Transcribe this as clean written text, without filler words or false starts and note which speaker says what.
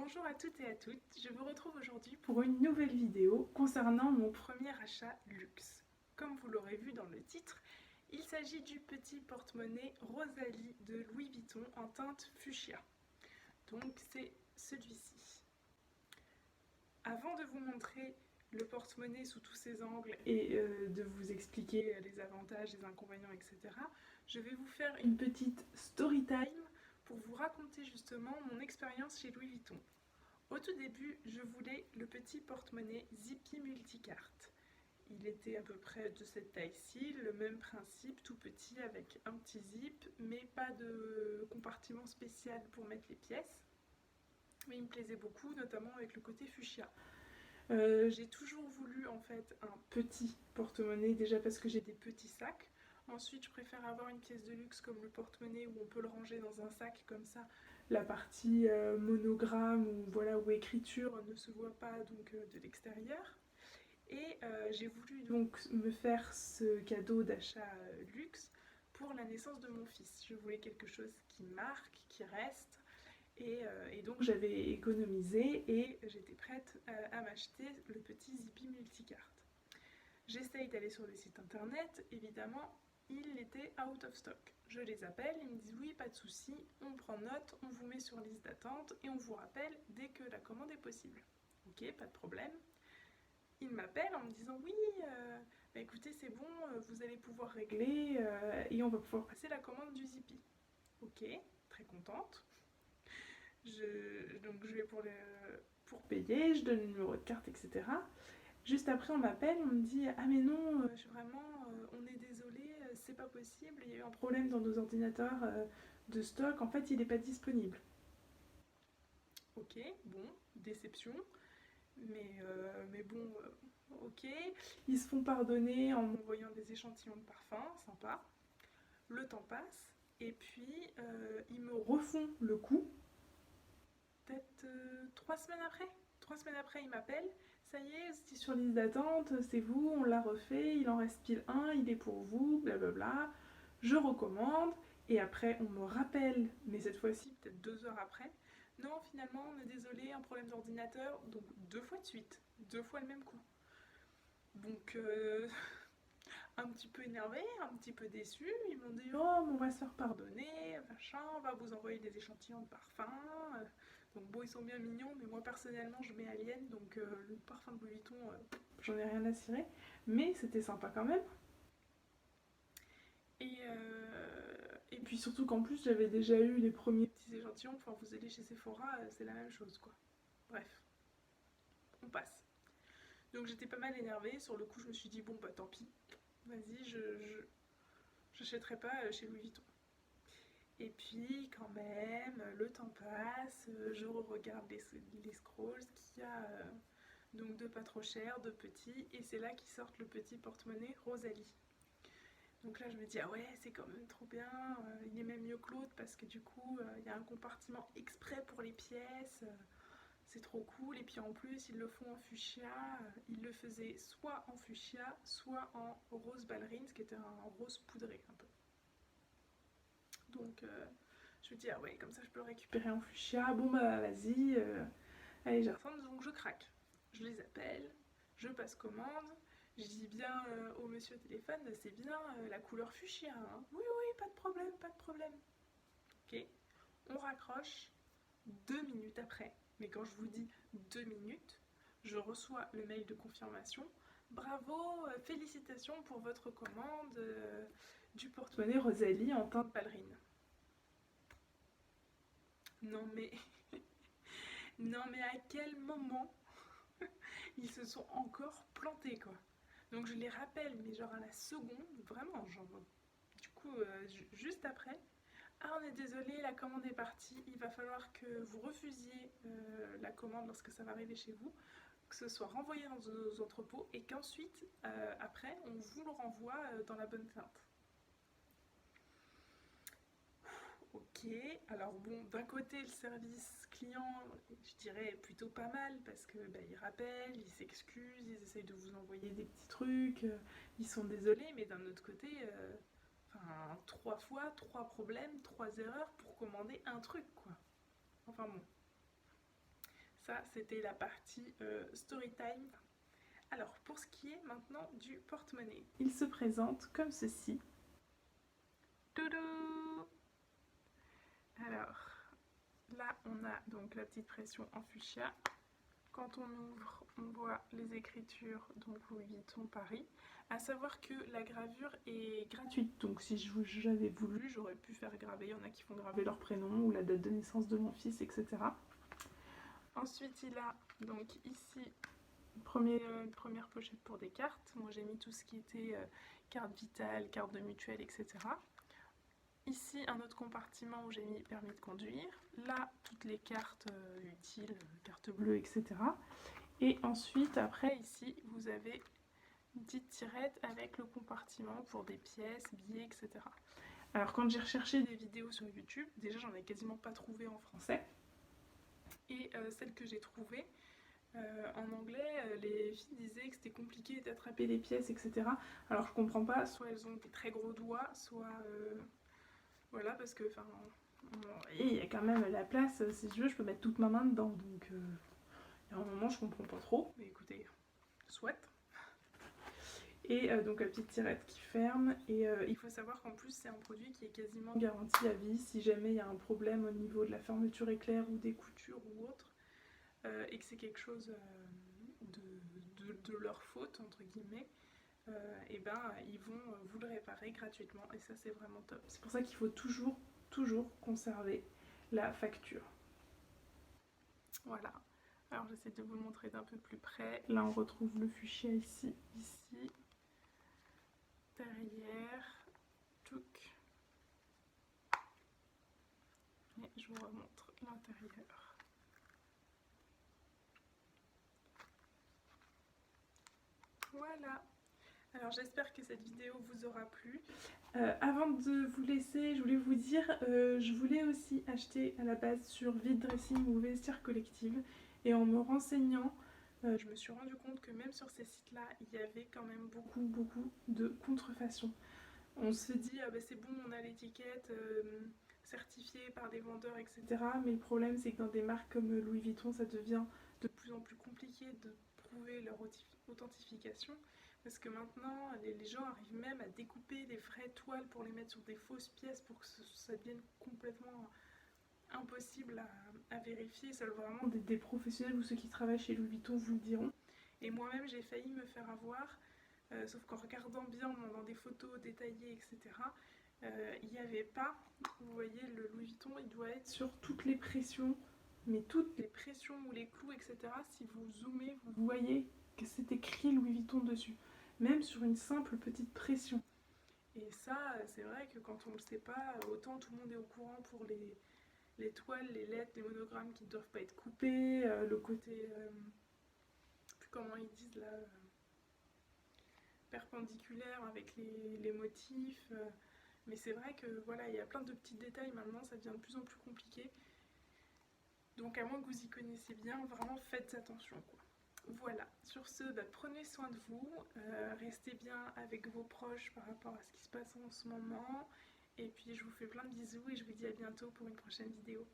Speaker 1: Bonjour à toutes et à toutes, je vous retrouve aujourd'hui pour une nouvelle vidéo concernant mon premier achat luxe. Comme vous l'aurez vu dans le titre, il s'agit du petit porte-monnaie Rosalie de Louis Vuitton en teinte fuchsia. Donc c'est celui-ci. Avant de vous montrer le porte-monnaie sous tous ses angles et de vous expliquer les avantages, les inconvénients, etc., je vais vous faire une petite story time pour vous raconter justement mon expérience chez Louis Vuitton. Au tout début, je voulais le petit porte-monnaie Zippy Multicarte. Il était à peu près de cette taille-ci, le même principe, tout petit avec un petit zip, mais pas de compartiment spécial pour mettre les pièces. Mais il me plaisait beaucoup, notamment avec le côté fuchsia. J'ai toujours voulu en fait un petit porte-monnaie, déjà parce que j'ai des petits sacs. Ensuite, je préfère avoir une pièce de luxe comme le porte-monnaie où on peut le ranger dans un sac comme ça. La partie monogramme ou voilà où écriture ne se voit pas donc de l'extérieur. Et j'ai voulu donc me faire ce cadeau d'achat luxe pour la naissance de mon fils. Je voulais quelque chose qui marque, qui reste. Et donc j'avais économisé et j'étais prête à m'acheter le petit Zippy Multicarte. J'essaye d'aller sur le site internet, évidemment, il était out of stock. Je les appelle, ils me disent oui, pas de souci, on prend note, on vous met sur liste d'attente et on vous rappelle dès que la commande est possible. Ok, pas de problème. Ils m'appellent en me disant oui, bah écoutez, c'est bon, vous allez pouvoir régler et on va pouvoir passer la commande du Zippy. Ok, très contente. Donc je vais pour payer, je donne le numéro de carte, etc. Juste après, on m'appelle, on me dit ah mais non, on est désolé, c'est pas possible, il y a eu un problème dans nos ordinateurs de stock, en fait, il n'est pas disponible. Ok, bon, déception, mais bon, ok. Ils se font pardonner en m'envoyant des échantillons de parfum, sympa. Le temps passe, et puis ils me refont le coup peut-être 3 semaines après. 3 semaines après, il m'appelle. Ça y est, c'est sur liste d'attente, c'est vous, on l'a refait, il en reste pile un, il est pour vous, blablabla. Je recommande, et après, on me rappelle, mais cette fois-ci, peut-être 2 heures après. Non, finalement, on est désolé, un problème d'ordinateur, donc 2 fois de suite, 2 fois le même coup. Donc, un petit peu énervé, un petit peu déçu. Ils m'ont dit oh, on va se faire pardonner, machin, on va vous envoyer des échantillons de parfum. Donc bon, ils sont bien mignons, mais moi personnellement, je mets Alien, donc le parfum de Louis Vuitton, j'en ai rien à cirer. Mais c'était sympa quand même. Et puis surtout qu'en plus, j'avais déjà eu les premiers petits échantillons. Enfin, vous allez chez Sephora, c'est la même chose, quoi. Bref, on passe. Donc j'étais pas mal énervée. Sur le coup, je me suis dit bon, bah tant pis. Vas-y, j'achèterai pas chez Louis Vuitton. Et puis quand même, le temps passe, je regarde les scrolls qu'il y a donc de pas trop cher, de petits, et c'est là qu'ils sortent le petit porte-monnaie Rosalie. Donc là je me dis ah ouais c'est quand même trop bien, il est même mieux que l'autre parce que du coup il y a un compartiment exprès pour les pièces, c'est trop cool, et puis en plus ils le font en fuchsia, ils le faisaient soit en fuchsia, soit en rose ballerine, ce qui était un rose poudré un peu. Donc je me dis ah ouais comme ça je peux le récupérer en fuchsia, bon bah vas-y, allez j'attends, donc je craque. Je les appelle, je passe commande, je dis bien au monsieur au téléphone, c'est bien la couleur fuchsia, hein. Oui oui pas de problème, pas de problème. Ok, on raccroche 2 minutes après, mais quand je vous dis 2 minutes, je reçois le mail de confirmation. Bravo, félicitations pour votre commande du porte-monnaie Rosalie en teinte ballerine. Non mais, non mais à quel moment ils se sont encore plantés quoi. Donc je les rappelle, mais genre à la seconde, vraiment, genre, du coup, juste après. Ah, on est désolé, la commande est partie, il va falloir que vous refusiez la commande lorsque ça va arriver chez vous, que ce soit renvoyé dans nos entrepôts et qu'ensuite, après, on vous le renvoie dans la bonne teinte. Ok, alors bon, d'un côté, le service client, je dirais plutôt pas mal parce que bah, ils rappellent, ils s'excusent, ils essayent de vous envoyer des petits trucs, ils sont désolés, mais d'un autre côté, enfin, 3 fois, 3 problèmes, 3 erreurs pour commander un truc, quoi. Enfin bon. ça c'était la partie story time. Alors pour ce qui est maintenant du porte-monnaie, il se présente comme ceci. Toudou! Alors là on a donc la petite pression en fuchsia. Quand on ouvre, on voit les écritures, donc Louis Vuitton Paris. À savoir que la gravure est gratuite, donc si j'avais voulu, j'aurais pu faire graver. Il y en a qui font graver leur prénom ou la date de naissance de mon fils, etc. Ensuite, il a donc ici une première pochette pour des cartes. Moi, j'ai mis tout ce qui était carte vitale, carte de mutuelle, etc. Ici, un autre compartiment où j'ai mis permis de conduire. Là, toutes les cartes utiles, carte bleue, etc. Et ensuite, après, ici, vous avez une petite tirette avec le compartiment pour des pièces, billets, etc. Alors, quand j'ai recherché des vidéos sur YouTube, déjà, j'en ai quasiment pas trouvé en français. Et celles que j'ai trouvées, en anglais, les filles disaient que c'était compliqué d'attraper les pièces, etc. Alors, je comprends pas, soit elles ont des très gros doigts, soit... voilà, parce que, enfin, il y a quand même la place, si je veux, je peux mettre toute ma main dedans, donc il y a un moment, je comprends pas trop, mais écoutez, soit. Et donc la petite tirette qui ferme, et il faut savoir qu'en plus, c'est un produit qui est quasiment garanti à vie, si jamais il y a un problème au niveau de la fermeture éclair ou des coutures ou autre, et que c'est quelque chose de leur faute, entre guillemets, et ben ils vont vous le réparer gratuitement et ça c'est vraiment top. C'est pour ça qu'il faut toujours conserver la facture. Voilà, alors j'essaie de vous le montrer d'un peu plus près. Là on retrouve le fuchsia ici, derrière, touc. Et je vous remontre l'intérieur. Voilà. Alors j'espère que cette vidéo vous aura plu. Avant de vous laisser, je voulais vous dire, je voulais aussi acheter à la base sur Vide Dressing ou Vestiaire Collective. Et en me renseignant, je me suis rendu compte que même sur ces sites-là, il y avait quand même beaucoup de contrefaçons. On se dit, ah bah c'est bon, on a l'étiquette certifiée par des vendeurs, etc. Mais le problème, c'est que dans des marques comme Louis Vuitton, ça devient de plus en plus compliqué de prouver leur authentification. Parce que maintenant, les gens arrivent même à découper des vraies toiles pour les mettre sur des fausses pièces pour que ça devienne complètement impossible à vérifier. Seuls vraiment des professionnels ou ceux qui travaillent chez Louis Vuitton vous le diront. Et moi-même, j'ai failli me faire avoir, sauf qu'en regardant bien dans des photos détaillées, etc., il n'y avait pas, vous voyez, le Louis Vuitton, il doit être sur toutes les pressions, mais toutes les pressions ou les clous, etc., si vous zoomez, vous voyez que c'est écrit Louis Vuitton dessus, même sur une simple petite pression. Et ça, c'est vrai que quand on ne le sait pas, autant tout le monde est au courant pour les toiles, les lettres, les monogrammes qui ne doivent pas être coupés, le côté, plus comment ils disent là, perpendiculaire avec les motifs. Mais c'est vrai que voilà, il y a plein de petits détails maintenant, ça devient de plus en plus compliqué. Donc à moins que vous y connaissiez bien, vraiment faites attention quoi. Voilà, sur ce, prenez soin de vous, restez bien avec vos proches par rapport à ce qui se passe en ce moment. Et puis je vous fais plein de bisous et je vous dis à bientôt pour une prochaine vidéo.